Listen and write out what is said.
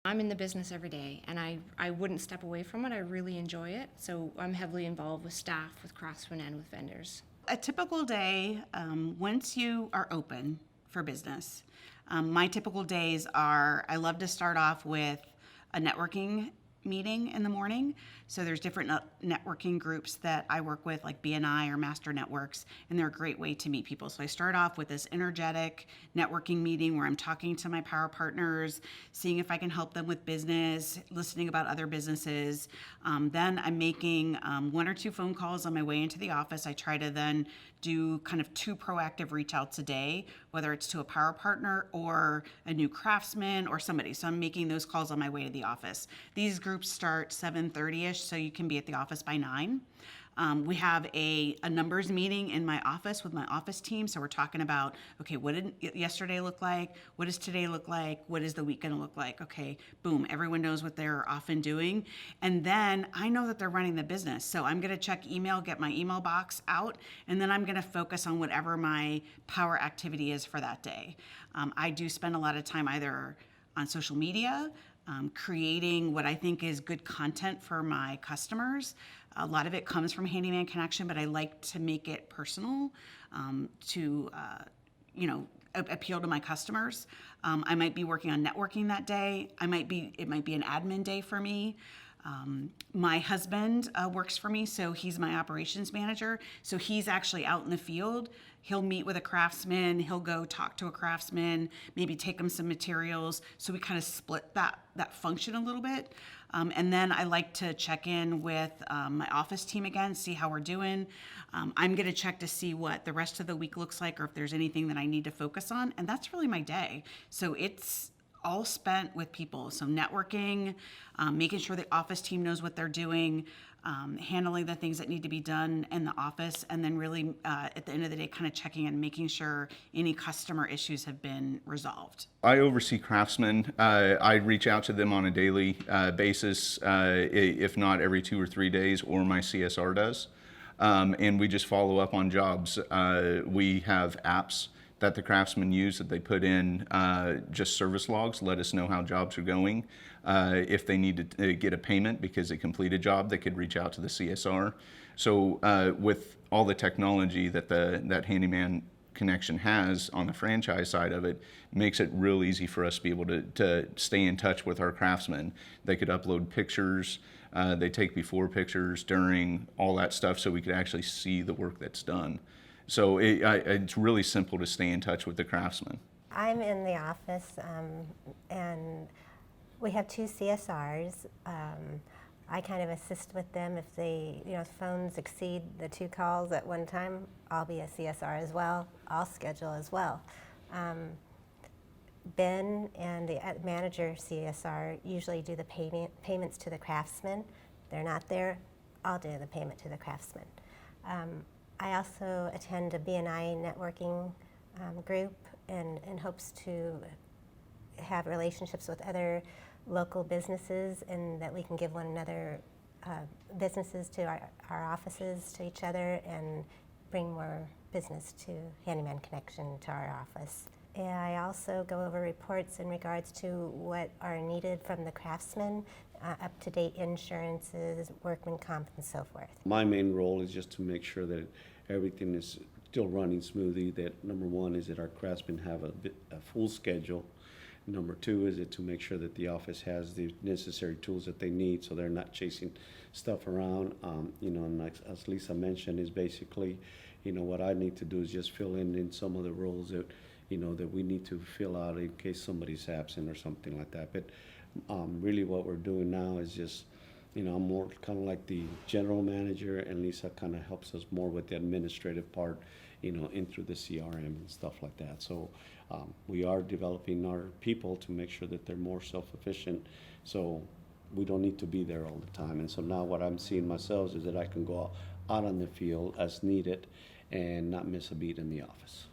I'm in the business every day, and I wouldn't step away from it. I really enjoy it. So I'm heavily involved with staff, with craftsmen, and with vendors. A typical day, once you are open for business, my typical days are I love to start off with a networking meeting in the morning. So there's different networking groups that I work with, like BNI or Master Networks, and they're a great way to meet people. So I start off with this energetic networking meeting where I'm talking to my power partners, seeing if I can help them with business, listening about other businesses. Then I'm making one or two phone calls on my way into the office. I try to then do kind of 2 proactive reach outs a day, whether it's to a power partner or a new craftsman or somebody. So I'm making those calls on my way to the office. These groups start 7:30ish, so you can be at the office by 9. We have a numbers meeting in my office with my office team. So we're talking about, okay, what did yesterday look like? What does today look like? What is the week going to look like? Okay, boom, everyone knows what they're often doing. And then I know that they're running the business. So I'm going to check email, get my email box out, and then I'm going to focus on whatever my power activity is for that day. I do spend a lot of time either on social media, creating what I think is good content for my customers. A lot of it comes from Handyman Connection, but I like to make it personal to, appeal to my customers. I might be working on networking that day. It might be an admin day for me. My husband works for me, so he's my operations manager. So he's actually out in the field. He'll meet with a craftsman. He'll go talk to a craftsman, maybe take him some materials. So we kind of split that function a little bit. And then I like to check in with my office team again, see how we're doing. I'm going to check to see what the rest of the week looks like or if there's anything that I need to focus on. And that's really my day. So it's all spent with people. So networking, making sure the office team knows what they're doing, handling the things that need to be done in the office, and then really at the end of the day, kind of checking and making sure any customer issues have been resolved. I oversee craftsmen. I reach out to them on a daily basis, if not every 2 or 3 days, or my CSR does. And we just follow up on jobs. We have apps that the craftsmen use that they put in just service logs, let us know how jobs are going. If they need to get a payment because they complete a job, they could reach out to the CSR. So with all the technology that Handyman Connection has on the franchise side of it, makes it real easy for us to be able to stay in touch with our craftsmen. They could upload pictures, they take before pictures, during, all that stuff, so we could actually see the work that's done. So it's really simple to stay in touch with the craftsman. I'm in the office, and we have 2 CSRs. I kind of assist with them if phones exceed the 2 calls at one time. I'll be a CSR as well. I'll schedule as well. Ben and the manager CSR usually do the payments to the craftsman. They're not there. I'll do the payment to the craftsman. I also attend a BNI networking group and hopes to have relationships with other local businesses, and that we can give one another businesses to our offices to each other and bring more business to Handyman Connection to our office. And I also go over reports in regards to what are needed from the craftsmen, up-to-date insurances, workman comp, and so forth. My main role is just to make sure that everything is still running smoothly. That number one is that our craftsmen have a full schedule. Number two is it to make sure that the office has the necessary tools that they need, so they're not chasing stuff around. And like, as Lisa mentioned, is basically, what I need to do is just fill in some of the roles that, that we need to fill out in case somebody's absent or something like that. But really what we're doing now is just, I'm more kind of like the general manager, and Lisa kind of helps us more with the administrative part, in through the CRM and stuff like that. So we are developing our people to make sure that they're more self-efficient, so we don't need to be there all the time. And so now what I'm seeing myself is that I can go out on the field as needed and not miss a beat in the office.